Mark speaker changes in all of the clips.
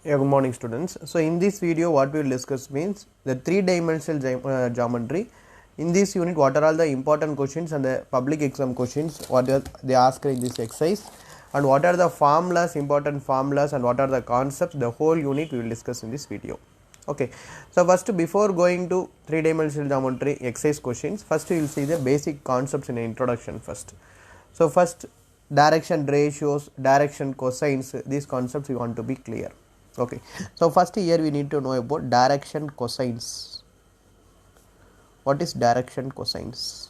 Speaker 1: Yeah, good morning students. So in this video what we will discuss means the three-dimensional geometry. In this unit what are all the important questions and the public exam questions what they ask in this exercise, and what are the formulas, important formulas, and what are the concepts, the whole unit we will discuss in this video. Okay, so first before going to three-dimensional geometry exercise questions, first we will see the basic concepts in the introduction first. So first, direction ratios, direction cosines, these concepts we want to be clear. Okay, so first here we need to know about direction cosines. What is direction cosines?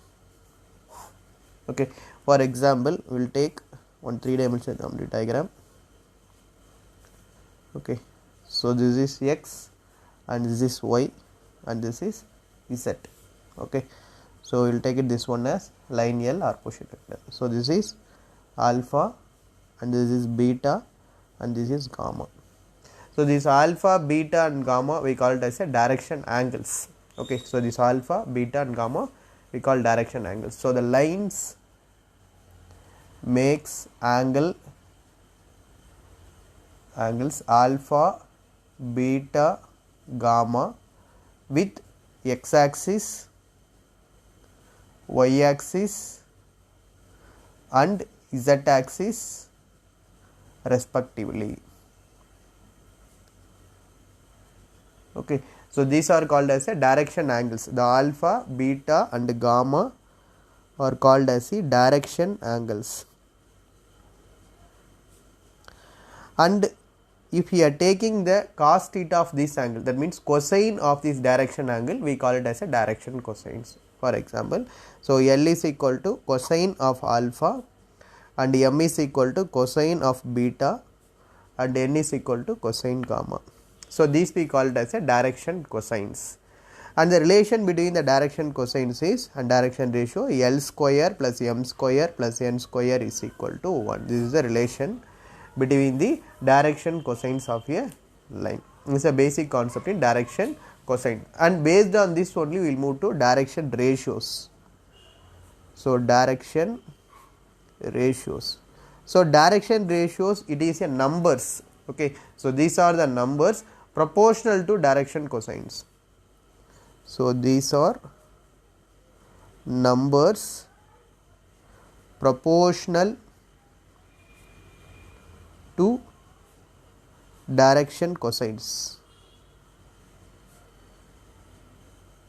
Speaker 1: Okay, for example, we will take one three-dimensional geometry diagram. Okay, so this is x and this is y and this is z. Okay, so we will take it this one as line L or position vector. So this is alpha and this is beta and this is gamma. So this alpha, beta and gamma we call it as a direction angles. Okay, so this alpha, beta and gamma we call direction angles. So the lines makes angles alpha, beta, gamma with x axis, y axis and z axis respectively. Okay, so these are called as a direction angles. The alpha, beta and gamma are called as the direction angles. And if we are taking the cos theta of this angle, that means cosine of this direction angle, we call it as a direction cosines. For example, so L is equal to cosine of alpha and M is equal to cosine of beta and N is equal to cosine gamma. So these we call it as a direction cosines, and the relation between the direction cosines is and direction ratio L square plus M square plus N square is equal to 1. This is the relation between the direction cosines of a line. This is a basic concept in direction cosine, and based on this only we will move to direction ratios. So direction ratios. So direction ratios, it is a numbers. Okay, so these are the numbers proportional to direction cosines. So these are numbers proportional to direction cosines.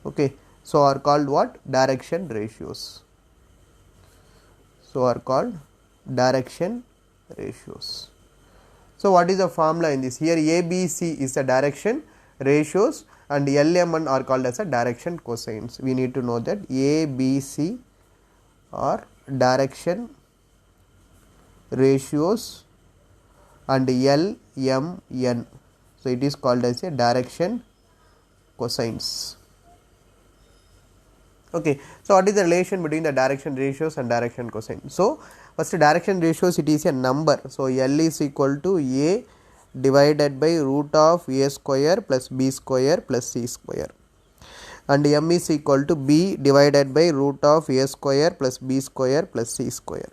Speaker 1: Okay, so are called what? Direction ratios. So are called direction ratios. So what is the formula in this? Here ABC is the direction ratios and LMN are called as a direction cosines. We need to know that ABC are direction ratios and LMN. So it is called as a direction cosines. Okay, so what is the relation between the direction ratios and direction cosines? So first, direction ratios, it is a number. So L is equal to A divided by root of A square plus B square plus C square, and M is equal to B divided by root of A square plus B square plus C square,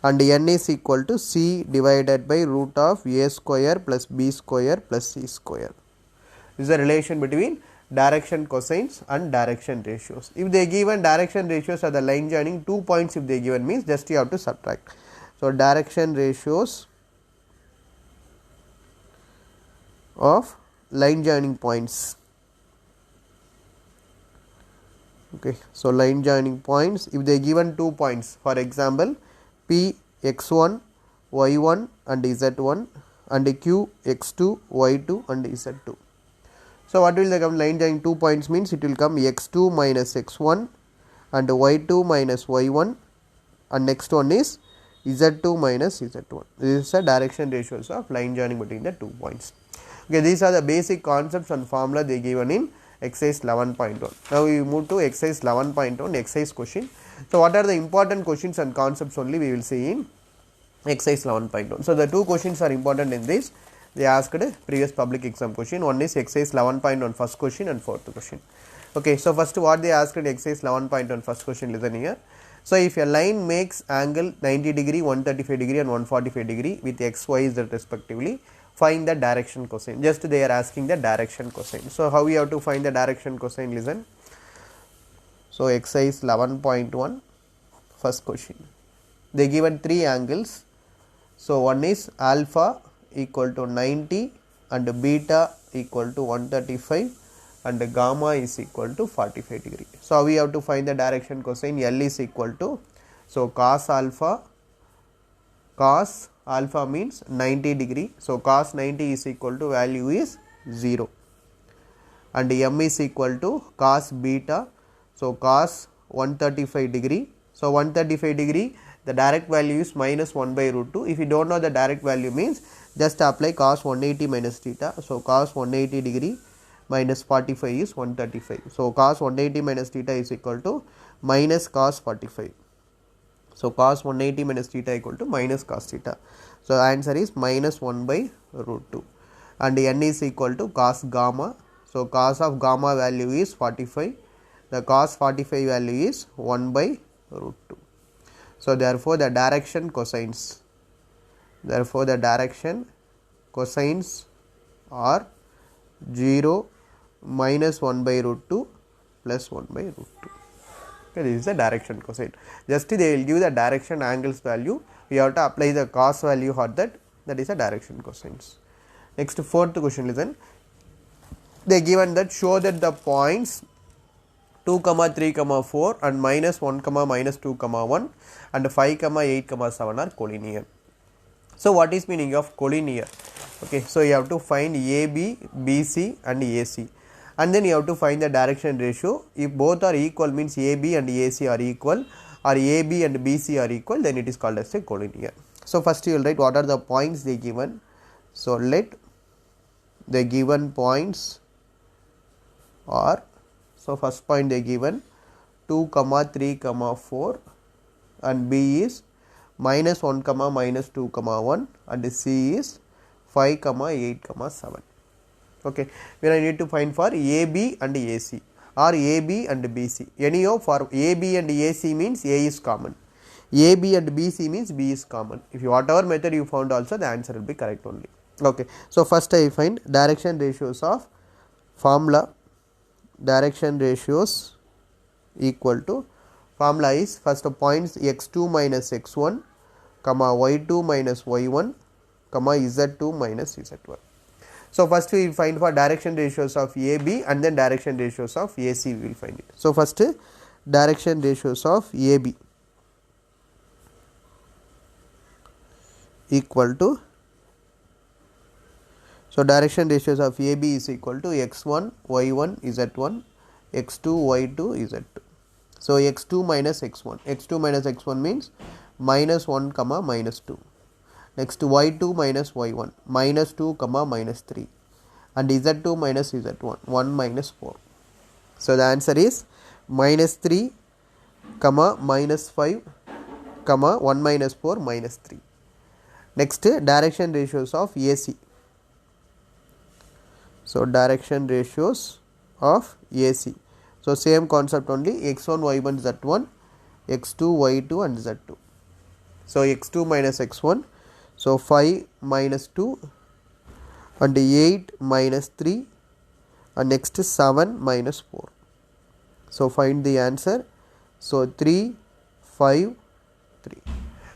Speaker 1: and N is equal to C divided by root of A square plus B square plus C square. This is the relation between direction cosines and direction ratios. If they given direction ratios are the line joining 2 points, if they given means just you have to subtract. So direction ratios of line joining points. Okay, so line joining points, if they given 2 points, for example P x1 y1 and z1 and Q x2 y2 and z2. So what will come? Line joining 2 points means it will come x2 minus x1 and y2 minus y1, and next one is z2 minus z1. This is the direction ratios of line joining between the 2 points. Okay, these are the basic concepts and formula they given in exercise 11.1. Now we move to exercise 11.1 exercise question. So what are the important questions and concepts only we will see in exercise 11.1. So the two questions are important in this. They asked a previous public exam question. One is exercise 11.1 first question and fourth question. Okay, so first what they asked in exercise 11.1 first question, listen here. So if a line makes angle 90 degree, 135 degree and 145 degree with x, y, z respectively, find the direction cosine. Just they are asking the direction cosine. So how we have to find the direction cosine? Listen. So exercise 11.1, first question. They given three angles. So one is alpha equal to 90 and beta equal to 135 and gamma is equal to 45 degree. So we have to find the direction cosine. L is equal to, so cos alpha means 90 degree. So cos 90 is equal to value is 0 and m is equal to cos beta. So cos 135 degree. So 135 degree, the direct value is minus 1 by root 2. If you don't know the direct value means just apply cos 180 minus theta. So cos 180 degree minus 45 is 135. So cos 180 minus theta is equal to minus cos 45. So cos 180 minus theta equal to minus cos theta. So answer is minus 1 by root 2 and n is equal to cos gamma. So cos of gamma value is 45. The cos 45 value is 1 by root 2. So therefore the direction cosines are 0, minus 1 by root 2 plus 1 by root 2. Okay, this is the direction cosine. Just they will give the direction angles value. We have to apply the cos value for that. That is the direction cosines. Next, fourth question, listen. They given that show that the points 2, 3, 4 and minus 1, minus 2, 1 and 5, 8, 7 are collinear. So what is meaning of collinear? Okay, so you have to find AB, BC and AC and then you have to find the direction ratio. If both are equal means AB and AC are equal or AB and BC are equal, then it is called as a collinear. So first you will write what are the points they given. So let the given points are, so first point they given 2, 3, 4 and B is minus 1, minus 2, 1 and C is 5, 8, 7. Okay, when I need to find for AB and AC or AB and BC. Anyhow for AB and AC means A is common. AB and BC means B is common. If you whatever method you found also the answer will be correct only. Okay, so first I find direction ratios of formula. Direction ratios equal to, formula is first points x2 minus x1, y2 minus y1, z2 minus z1. So first we will find for direction ratios of AB and then direction ratios of AC we will find it. So first direction ratios of AB equal to, so direction ratios of AB is equal to x1, y1, z1, x2, y2, z2. So x2 minus x1 means minus 1, minus 2. Next y2 minus y1, minus 2, minus 3 and z2 minus z1, 1 minus 4. So the answer is minus 3, minus 5, 1 minus 4, minus 3. Next direction ratios of AC. So direction ratios of AC. So same concept only, x1, y1, z1, x2, y2 and z2. So x2 minus x1, so 5 minus 2 and 8 minus 3 and next 7 minus 4. So find the answer. So 3, 5, 3.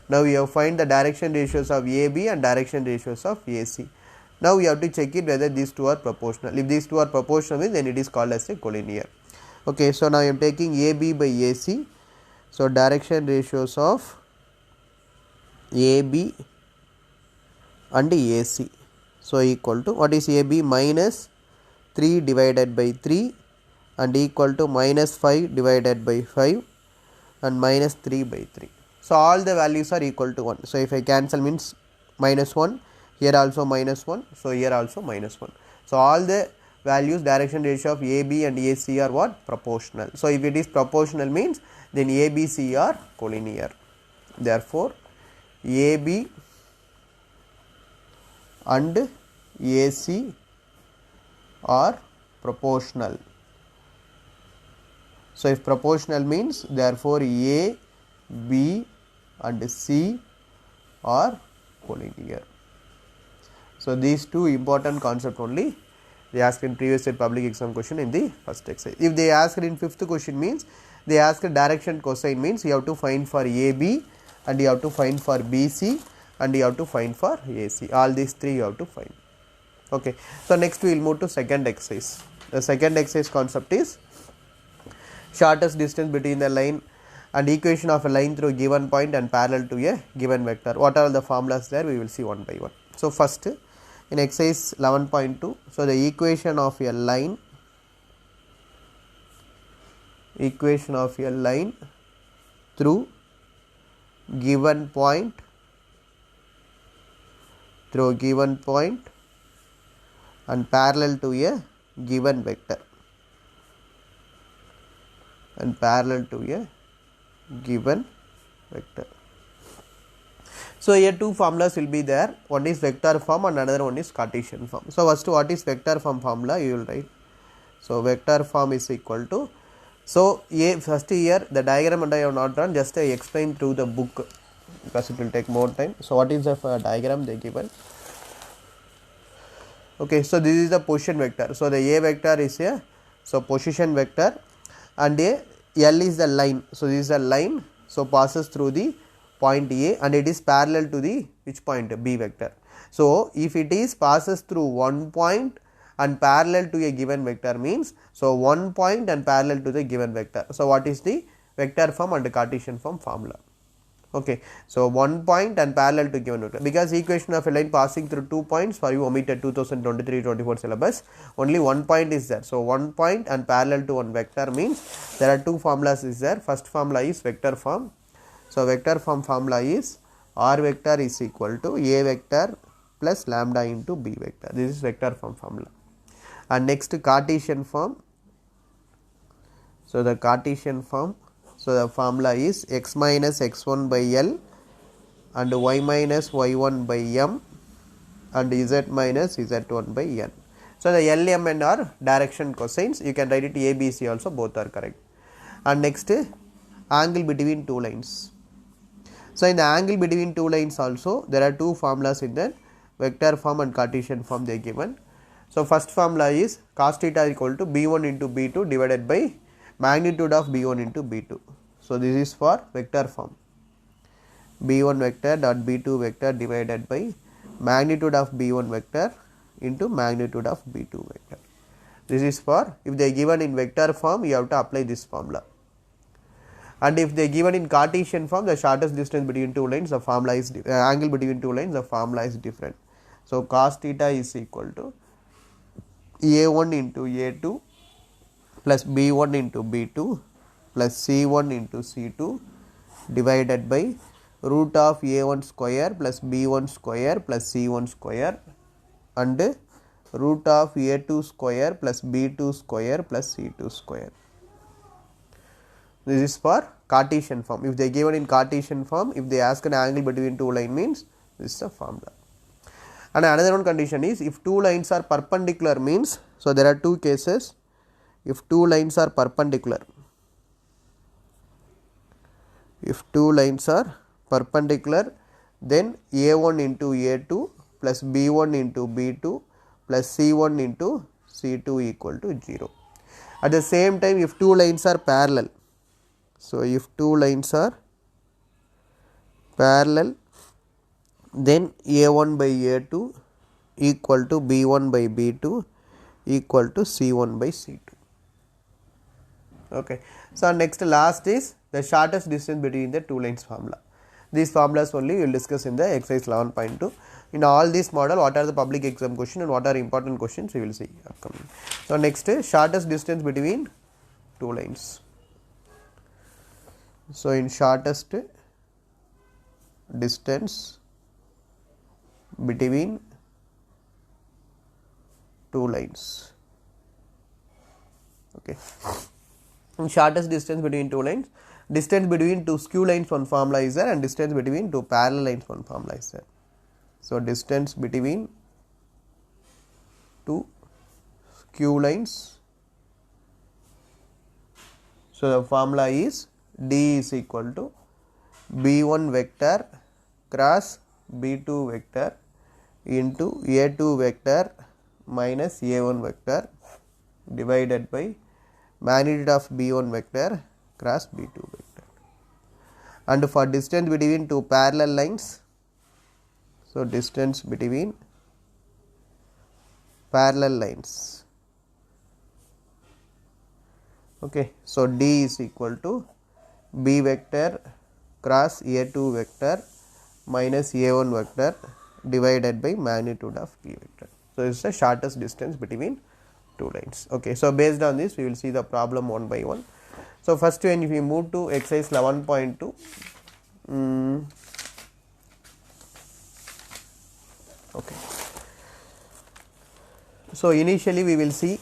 Speaker 1: Now we have find the direction ratios of AB and direction ratios of AC. Now we have to check it whether these two are proportional. If these two are proportional, then it is called as a collinear. Okay, so now I am taking AB by AC. So direction ratios of AB and AC. So equal to, what is AB? Minus 3 divided by 3 and equal to minus 5 divided by 5 and minus 3 by 3. So all the values are equal to 1. So if I cancel means minus 1, here also minus 1, so here also minus 1. So all the values direction ratio of AB and AC are what? Proportional. So if it is proportional means then ABC are collinear. Therefore AB and AC are proportional. So if proportional means therefore A, B and C are collinear. So these two important concept only they asked in previous year public exam question in the first exercise. If they asked in fifth question means they asked direction cosine means you have to find for AB and you have to find for BC and you have to find for AC. All these three you have to find. Okay. So next we will move to second exercise. The second exercise concept is shortest distance between the line and equation of a line through a given point and parallel to a given vector. What are the formulas there? We will see one by one. So first in exercise 11.2, so the equation of a line through given point and parallel to a given vector So here two formulas will be there, one is vector form and another one is Cartesian form. So first what is vector form formula you will write. So vector form is equal to, so first here the diagram and I have not drawn, just I explain through the book because it will take more time. So what is the diagram they given. Okay, so this is the position vector. So the A vector is a position vector and L is the line. So this is a line, so passes through the point A and it is parallel to the which point? B vector. So if it is passes through one point and parallel to a given vector means, so one point and parallel to the given vector. So what is the vector form and the Cartesian form formula? Okay, so one point and parallel to given vector, because equation of a line passing through 2 points, for you omitted 2023-24 syllabus, only one point is there. So one point and parallel to one vector means there are two formulas is there. First formula is vector form. So vector form formula is R vector is equal to A vector plus lambda into B vector. This is vector form formula. And next Cartesian form. So the Cartesian form, so the formula is x minus x1 by L and y minus y1 by M and z minus z1 by N. So the L, M and R direction cosines, you can write it A, B, C also, both are correct. And next angle between two lines. So in the angle between two lines also there are two formulas in the vector form and Cartesian form they are given. So first formula is cos theta equal to B1 into B2 divided by magnitude of B1 into B2. So this is for vector form, B1 vector dot B2 vector divided by magnitude of B1 vector into magnitude of B2 vector. This is for, if they are given in vector form you have to apply this formula. And if they are given in Cartesian form, the shortest distance between two lines, the formula is angle between two lines, the formula is different. So cos theta is equal to A1 into A2 plus B1 into B2 plus C1 into C2 divided by root of A1 square plus B1 square plus C1 square and root of A2 square plus B2 square plus C2 square. This is for Cartesian form. If they are given in Cartesian form, if they ask an angle between two lines means this is the formula. And another one condition is if two lines are perpendicular means, so there are two cases. If two lines are perpendicular, then A1 into A2 plus B1 into B2 plus C1 into C2 equal to 0. At the same time, if two lines are parallel, so if two lines are parallel, then A1 by A2 equal to B1 by B2 equal to C1 by C2. Okay. So next last is the shortest distance between the two lines formula. These formulas only we will discuss in the exercise 11.2. In all this model, what are the public exam question and what are important questions we will see upcoming. So next is shortest distance between two lines. So in shortest distance between two lines. Okay. In shortest distance between two lines, distance between two skew lines one formula is there and distance between two parallel lines one formula is there. So distance between two skew lines, so the formula is D is equal to B1 vector cross B2 vector into a2 vector minus a1 vector divided by magnitude of b1 vector cross b2 vector. And for distance between two parallel lines, so distance between parallel lines, okay, so D is equal to b vector cross a2 vector minus a1 vector divided by magnitude of b vector. So this is the shortest distance between two lines. Okay, so based on this we will see the problem one by one. So first when if we move to exercise 11.2, okay, so initially we will see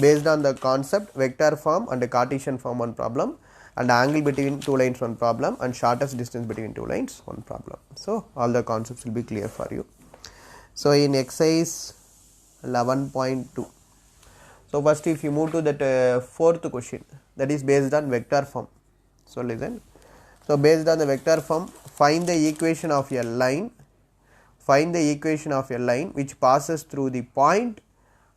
Speaker 1: based on the concept vector form and the Cartesian form one problem, and angle between two lines one problem, and shortest distance between two lines one problem. So all the concepts will be clear for you. So in exercise 11.2, so first if you move to that fourth question, that is based on vector form. So listen, so based on the vector form, find the equation of a line, find the equation of a line which passes through the point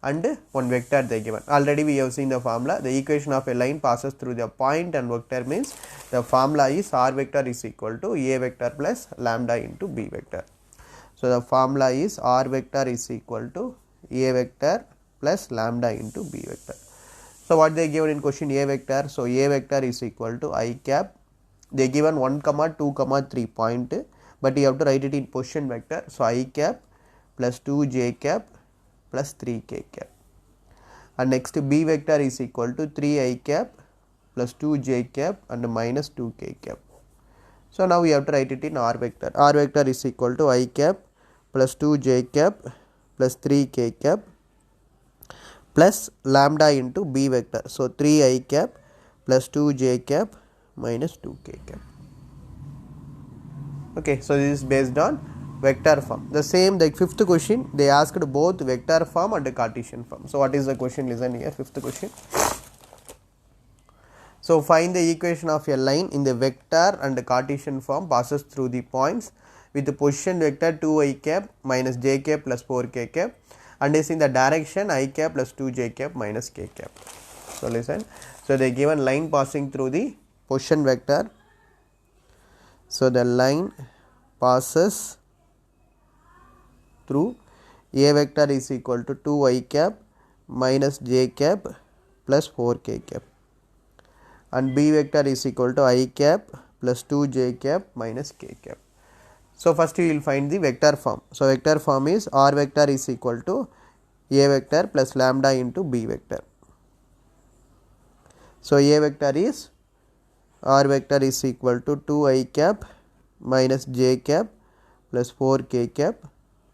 Speaker 1: and one vector they given. Already we have seen the formula. The equation of a line passes through the point and vector means the formula is r vector is equal to a vector plus lambda into b vector. So the formula is r vector is equal to a vector plus lambda into b vector. So what they given in question a vector? So a vector is equal to I cap. They given 1, 2, 3 point, but you have to write it in position vector. So I cap plus 2 j cap plus 3 k cap, and next b vector is equal to 3 I cap plus 2 j cap and minus 2 k cap. So now we have to write it in r vector. R vector is equal to I cap plus 2 j cap plus 3 k cap plus lambda into b vector. So 3 I cap plus 2 j cap minus 2 k cap. Okay, so this is based on vector form. The same, the fifth question they asked both vector form and Cartesian form. So what is the question? Listen here, fifth question. So find the equation of a line in the vector and Cartesian form passes through the points with the position vector 2 I cap minus j cap plus 4 k cap and is in the direction I cap plus 2 j cap minus k cap. So listen, so they given line passing through the position vector. So the line passes through a vector is equal to 2 I cap minus j cap plus 4 k cap, and b vector is equal to I cap plus 2 j cap minus k cap. So first we will find the vector form. So vector form is r vector is equal to a vector plus lambda into b vector. So a vector is r vector is equal to 2 I cap minus j cap plus 4 k cap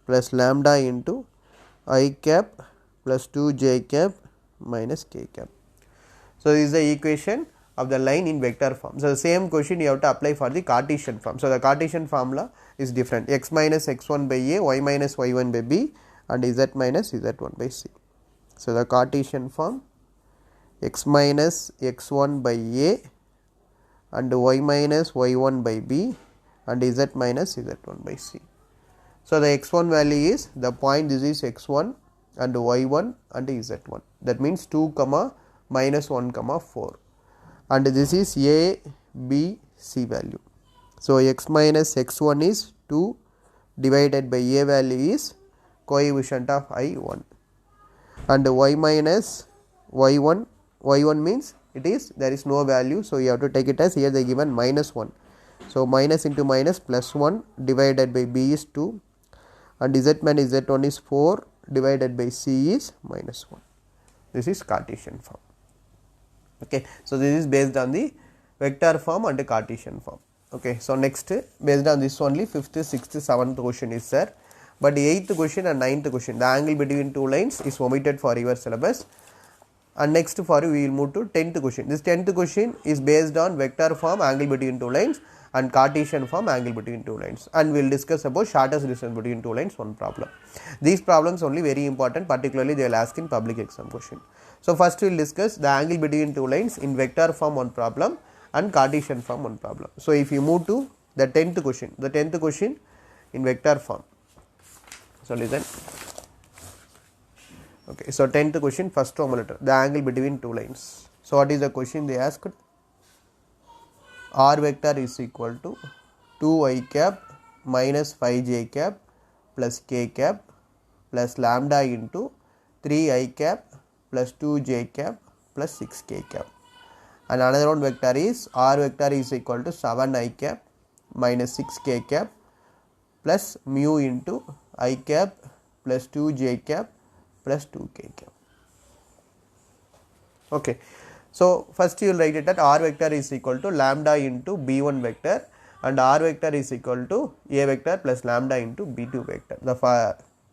Speaker 1: plus lambda into I cap plus 2 j cap minus k cap. So this is the equation of the line in vector form. So the same question you have to apply for the Cartesian form. So the Cartesian formula is different: x minus x1 by a, y minus y1 by b, and z minus z1 by c. So the Cartesian form, x minus x1 by a and y minus y1 by b and z minus z1 by c. So the x1 value is the point, this is x1 and y1 and z1, that means 2 comma minus 1 comma 4, and this is a b c value. So x minus x1 is 2 divided by a value is coefficient of I1, and y minus y1, y1 means it is there is no value, so you have to take it as here they given minus 1. So minus into minus plus 1 divided by b is 2, and z minus z1 is 4 divided by c is minus 1. This is Cartesian form. Okay, so this is based on the vector form and the Cartesian form. Okay, so next based on this only 5th, 6th, 7th question is there, but 8th question and 9th question the angle between two lines is omitted for your syllabus. And next for you we will move to 10th question. This 10th question is based on vector form angle between two lines and Cartesian form angle between two lines, and we will discuss about shortest distance between two lines one problem. These problems only very important, particularly they will ask in public exam question. So first we will discuss the angle between two lines in vector form one problem and Cartesian form one problem. So if you move to the 10th question, the 10th question in vector form. So listen. Okay, so 10th question, first Roman letter, the angle between two lines. So what is the question they asked? R vector is equal to 2 I cap minus 5j cap plus k cap plus lambda into 3 I cap plus 2j cap plus 6k cap. And another one vector is R vector is equal to 7 I cap minus 6k cap plus mu into I cap plus 2j cap plus 2k cap. Okay. So first you will write it that R vector is equal to lambda into b1 vector and R vector is equal to A vector plus lambda into b2 vector. The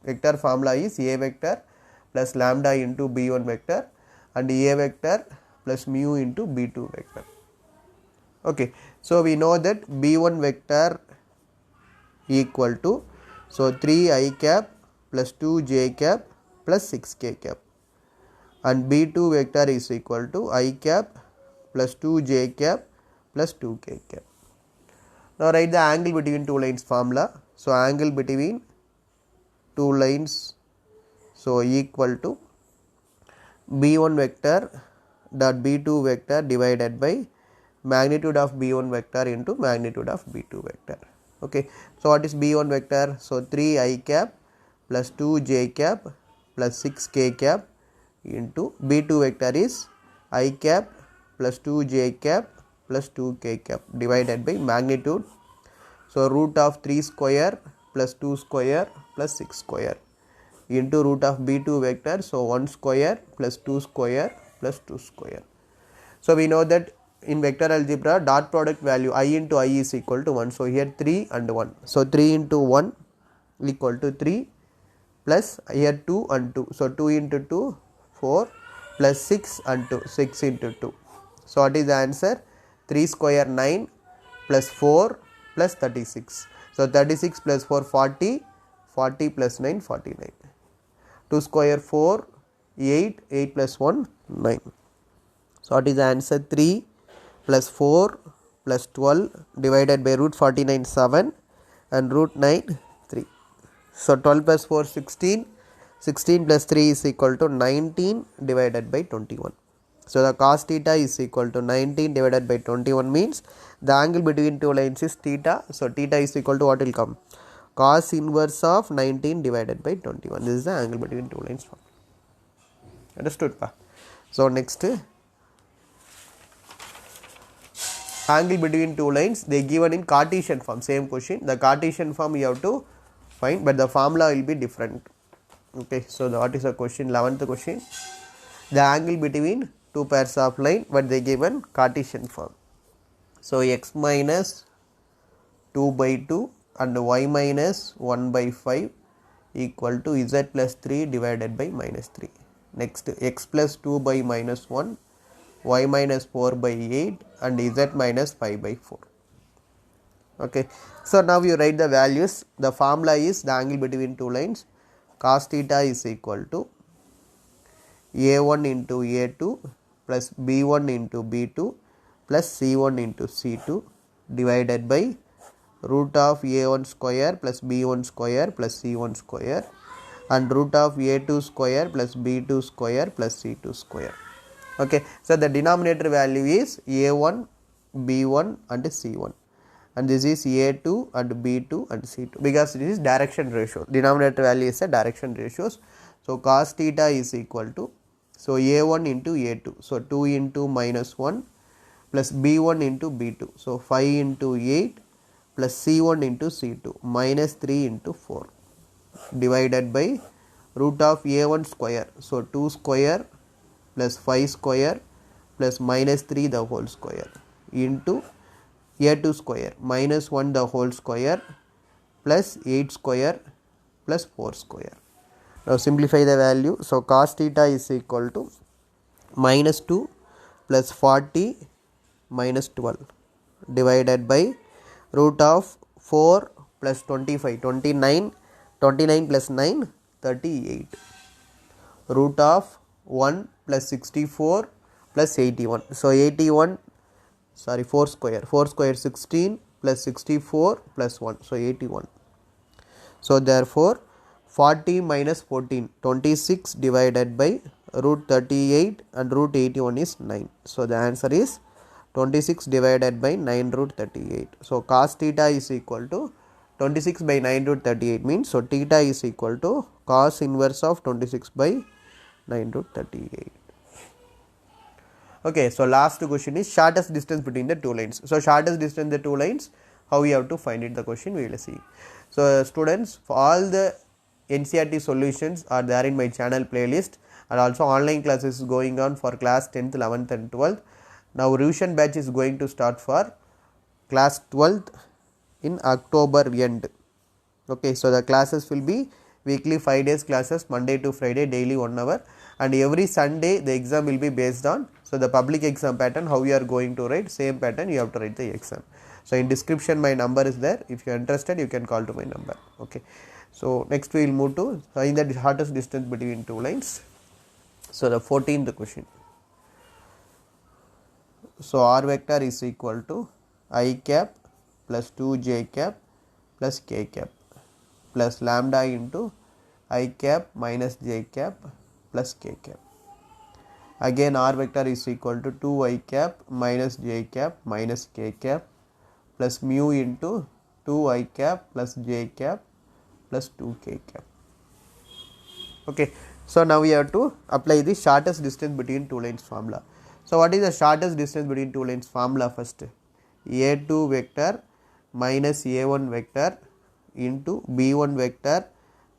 Speaker 1: vector formula is A vector plus lambda into b1 vector and A vector plus mu into b2 vector. Okay. So we know that b1 vector equal to, so 3 I cap plus 2j cap plus 6k cap, and b2 vector is equal to I cap plus 2j cap plus 2k cap. Now write the angle between two lines formula. So angle between two lines, so equal to b1 vector dot b2 vector divided by magnitude of b1 vector into magnitude of b2 vector. Okay. So what is b1 vector? So 3 I cap plus 2j cap plus 6k cap into b2 vector is I cap plus 2j cap plus 2k cap divided by magnitude. So root of 3 square plus 2 square plus 6 square into root of b2 vector, so 1 square plus 2 square plus 2 square. So we know that in vector algebra dot product value I into I is equal to 1. So here 3 and 1. So 3 into 1 equal to 3 plus here 2 and 2. So 2 into 2 4 plus 6 and 2 6 into 2. So what is the answer? 3 square 9 plus 4 plus 36. So 36 plus 4 40, 40 plus 9 49. 2 square 4 8, 8 plus 1 9. So what is the answer? 3 plus 4 plus 12 divided by root 49 7 and root 9 3. So 12 plus 4 16, 16 plus 3 is equal to 19 divided by 21. So the cos theta is equal to 19 divided by 21 means the angle between two lines is theta. So theta is equal to what will come? Cos inverse of 19 divided by 21. This is the angle between two lines. Understood pa? So next, angle between two lines, they given in Cartesian form, same question. The Cartesian form you have to find, but the formula will be different. Okay, so what is the question? 11th question. The angle between two pairs of line, but they given Cartesian form. So x minus 2 by 2 and y minus 1 by 5 equal to z plus 3 divided by minus 3. Next, x plus 2 by minus 1, y minus 4 by 8 and z minus 5 by 4. Okay. So now you write the values. The formula is the angle between two lines. Cos theta is equal to a1 into a2 plus b1 into b2 plus c1 into c2 divided by root of a1 square plus b1 square plus c1 square and root of a2 square plus b2 square plus c2 square. Okay. So the denominator value is a1, b1 and c1, and this is a2 and b2 and c2 because this is direction ratio. Denominator value is a direction ratios. So cos theta is equal to, so a1 into a2, so 2 into minus 1 plus b1 into b2, so 5 into 8 plus c1 into c2 minus 3 into 4 divided by root of a1 square, so 2 square plus 5 square plus minus 3 the whole square into a2 square minus 1 the whole square plus 8 square plus 4 square. Now simplify the value. So cos theta is equal to minus 2 plus 40 minus 12 divided by root of 4 plus 25 29, 29 plus 9 38, root of 1 plus 64 plus 81. So 81, sorry, 4 square 16 plus 64 plus 1, so 81. So therefore 40 minus 14, 26 divided by root 38 and root 81 is 9. So the answer is 26 divided by 9 root 38. So cos theta is equal to 26 by 9 root 38 means, so theta is equal to cos inverse of 26 by 9 root 38. Okay, so last question is shortest distance between the two lines. So shortest distance the two lines, how we have to find it, the question we will see. So students, for all the NCERT solutions are there in my channel playlist, and also online classes is going on for class 10th, 11th and 12th. Now revision batch is going to start for class 12th in October end. Okay, so the classes will be weekly 5 days classes, Monday to Friday, daily 1 hour, and every Sunday the exam will be based on, so the public exam pattern, how you are going to write, same pattern you have to write the exam. So in description my number is there, if you are interested you can call to my number. Okay, so next we will move to find the shortest distance between two lines. So the 14th question. So r vector is equal to I cap plus 2j cap plus k cap plus lambda into I cap minus j cap plus k cap. Again r vector is equal to 2I cap minus j cap minus k cap plus mu into 2I cap plus j cap plus 2k cap. Okay, so now we have to apply the shortest distance between two lines formula. So what is the shortest distance between two lines formula? First, a2 vector minus a1 vector into b1 vector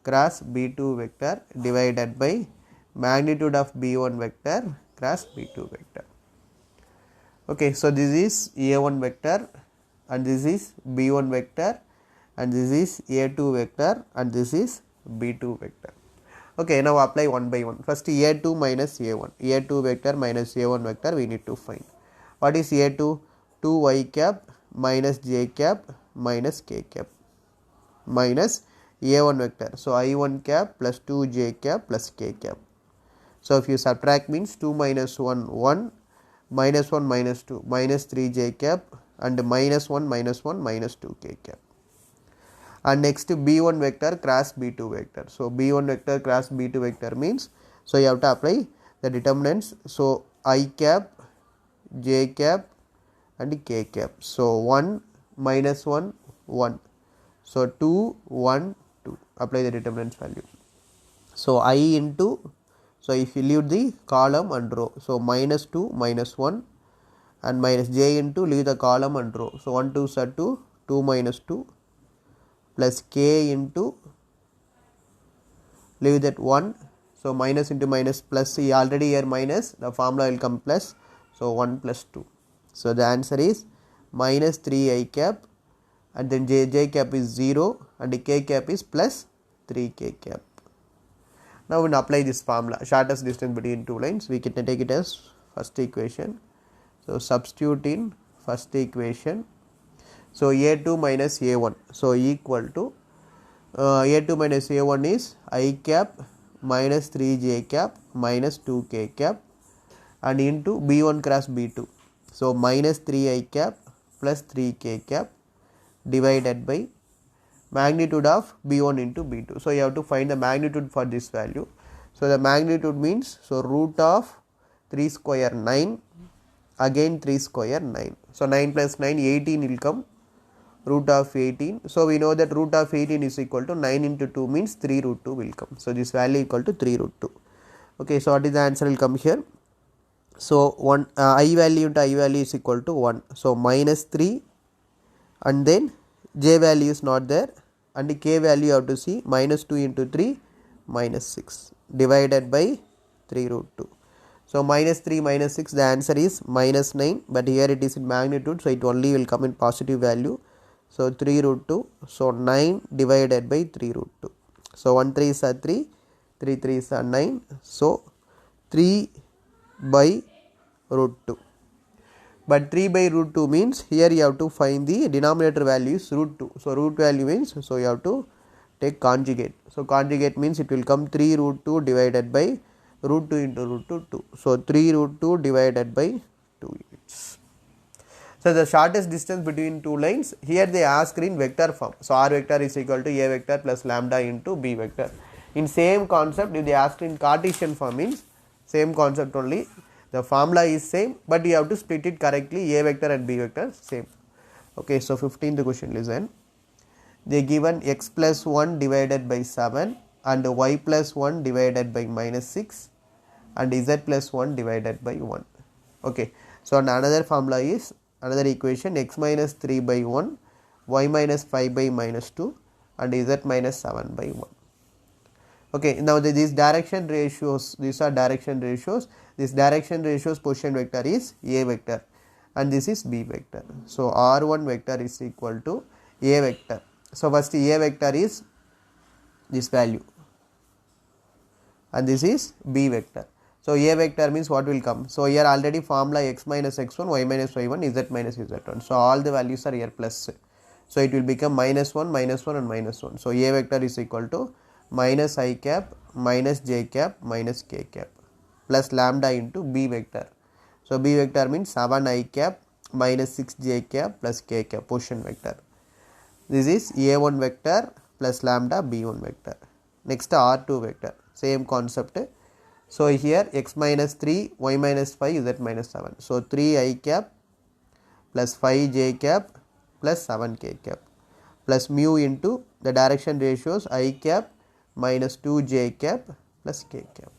Speaker 1: cross b2 vector divided by magnitude of b1 vector cross b2 vector. Okay, so this is a1 vector and this is b1 vector and this is a2 vector and this is b2 vector. Okay, now apply one by one. First a2 minus a1, a2 vector minus a1 vector we need to find. What is a2? 2y cap minus j cap minus k cap minus a1 vector. So I1 cap plus 2j cap plus k cap. So if you subtract means 2 minus 1 1 minus 1 minus 2 minus 3j cap and minus 1 minus 1 minus 2k cap. And next b1 vector cross b2 vector. So b1 vector cross b2 vector means, so you have to apply the determinants. So I cap, j cap and k cap. So 1 minus 1 1. So 2 1 2. Apply the determinants value. So I into, so if you leave the column and row, so minus 2 minus 1 and minus j into, leave the column and row. So 1 2 are 2, 2 minus 2 plus k into, leave that 1. So minus into minus plus, see already here minus, the formula will come plus. So 1 plus 2. So the answer is minus 3I cap and then j cap is 0 and k cap is plus 3k cap. Now we will apply this formula, shortest distance between two lines. We can take it as first equation. So substitute in first equation. So a2 minus a1, so equal to a2 minus a1 is I cap minus 3j cap minus 2k cap and into b1 cross b2. So minus 3I cap plus 3k cap divided by magnitude of b1 into b2. So you have to find the magnitude for this value. So the magnitude means, so root of 3 square 9, again 3 square 9. So 9 plus 9 18 will come, root of 18. So we know that root of 18 is equal to 9 into 2 means 3 root 2 will come. So this value equal to 3 root 2. Okay, so what is the answer will come here? So one I value into I value is equal to 1. So minus 3 and then j value is not there and the k value you have to see, minus 2 into 3 minus 6 divided by 3 root 2. So minus 3 minus 6, the answer is minus 9, but here it is in magnitude, so it only will come in positive value. So 3 root 2, so 9 divided by 3 root 2. So 1 3 is 3, 3 3 is 9, so 3 by root 2. But 3 by root 2 means here you have to find the denominator value is root 2. So root value means, so you have to take conjugate. So conjugate means it will come 3 root 2 divided by root 2 into root 2 2. So 3 root 2 divided by 2 units. So the shortest distance between two lines, here they ask in vector form. So r vector is equal to a vector plus lambda into b vector. In same concept, if they asked in Cartesian form, means same concept only. The formula is same, but you have to split it correctly. A vector and b vector same. Okay, so 15th question, listen. They given x plus 1 divided by 7 and y plus 1 divided by minus 6 and z plus 1 divided by 1. Okay, so another formula is, another equation, x minus 3 by 1, y minus 5 by minus 2 and z minus 7 by 1. Okay, now these direction ratios, these are direction ratios. This direction ratios position vector is a vector and this is b vector. So r1 vector is equal to a vector. So first a vector is this value and this is b vector. So a vector means what will come? So here already formula x minus x1, y minus y1, z minus z1. So all the values are here plus. So it will become minus 1, minus 1 and minus 1. So a vector is equal to minus I cap, minus j cap, minus k cap plus lambda into b vector. So b vector means 7 I cap minus 6 j cap plus k cap, position vector. This is a1 vector plus lambda b1 vector. Next r2 vector, same concept. So here x minus 3, y minus 5, z minus 7. So 3 I cap plus 5 j cap plus 7 k cap plus mu into the direction ratios I cap minus 2 j cap plus k cap.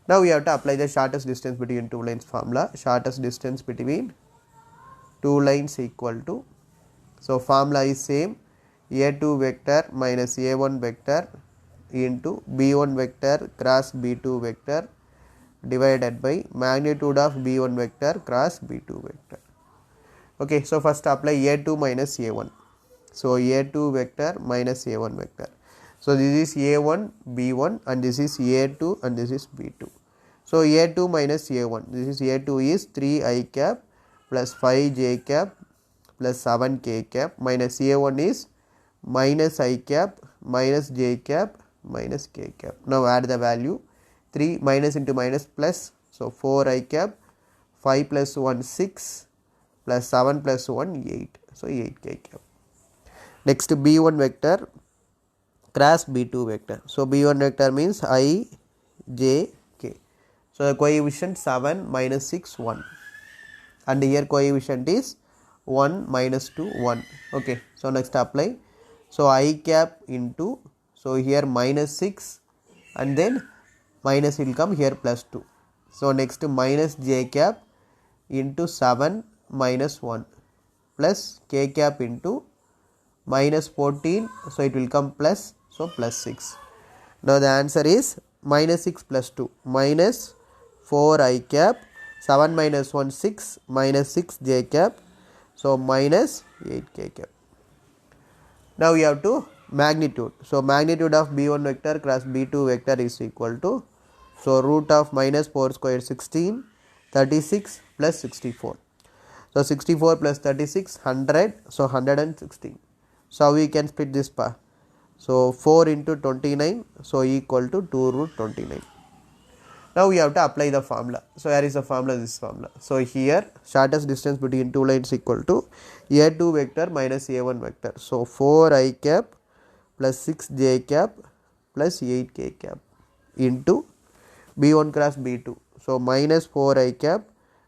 Speaker 1: Now we have to apply the shortest distance between two lines formula. Shortest distance between two lines equal to, so formula is same, a2 vector minus a1 vector into b1 vector cross b2 vector divided by magnitude of b1 vector cross b2 vector. Okay, so first apply a2 minus a1. So a2 vector minus a1 vector. So this is a1 b1 and this is a2 and this is b2. So a2 minus a1, this is a2 is 3 I cap plus 5 j cap plus 7 k cap minus a1 is minus I cap minus j cap minus k cap. Now add the value, 3 minus into minus plus, so 4 I cap, 5 plus 1 6 plus 7 plus 1 8, so 8 k cap. Next b1 vector cross b2 vector. So b1 vector means I j k. So the coefficient 7 minus 6 1 and here coefficient is 1 minus 2 1. Okay, so next apply. So I cap into, so here minus 6 and then minus will come here plus 2. So next minus j cap into 7 minus 1 plus k cap into minus 14, so it will come plus, so plus 6. Now the answer is minus 6 plus 2 minus 4 I cap, 7 minus 1 6 minus 6 j cap, so minus 8 k cap. Now we have to magnitude. So magnitude of b1 vector cross b2 vector is equal to, so root of minus 4 square 16, 36 plus 64. So 64 plus 36 100, so 116. So we can split this part. So 4 into 29, so equal to 2 root 29. Now we have to apply the formula. So here is the formula, this formula. So here shortest distance between two lines equal to a2 vector minus a1 vector. So 4 I cap plus 6 j cap plus 8 k cap into b1 cross b2. So minus 4 I cap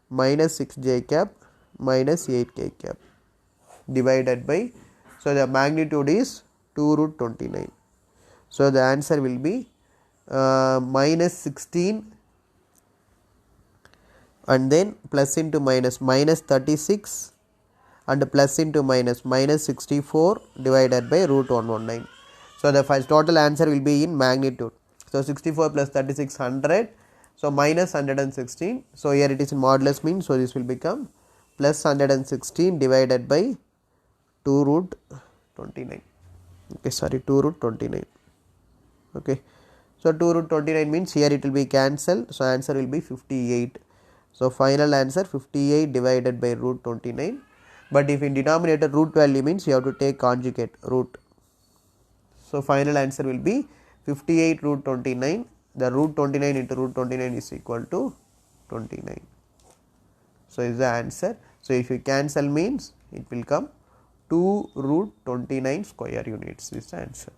Speaker 1: minus 6 j cap minus 8 k cap divided by, so the magnitude is 2 root 29. So the answer will be minus 16 and then plus into minus minus 36 and plus into minus minus 64 divided by root 119. So the first total answer will be in magnitude. So 64 plus 36 100, so minus 116. So here it is in modulus mean, so this will become plus 116 divided by 2 root 29. Okay, sorry, 2 root 29. Okay, so 2 root 29 means here it will be cancelled, so answer will be 58. So final answer 58 divided by root 29, but if in denominator root value means you have to take conjugate root. So final answer will be 58 root 29. The root 29 into root 29 is equal to 29. So is the answer. So if you cancel means it will come 2 root 29 square units, this is the answer.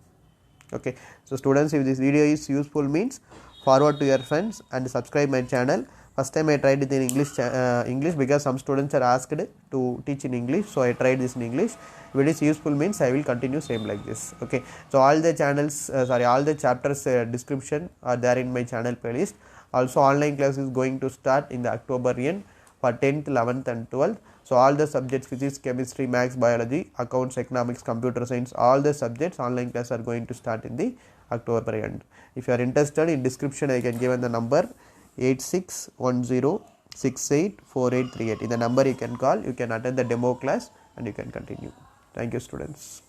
Speaker 1: Okay. So students, if this video is useful means forward to your friends and subscribe my channel. First time I tried it in English because some students are asked to teach in English, so I tried this in English. If it is useful means I will continue same like this. Okay. So all the channels, all the chapters description are there in my channel playlist. Also online class is going to start in the October end for 10th, 11th and 12th. So all the subjects, physics, chemistry, maths, biology, accounts, economics, computer science, all the subjects online class are going to start in the October end. If you are interested, in description I can give the number 8610684838. In the number you can call, you can attend the demo class and you can continue. Thank you students.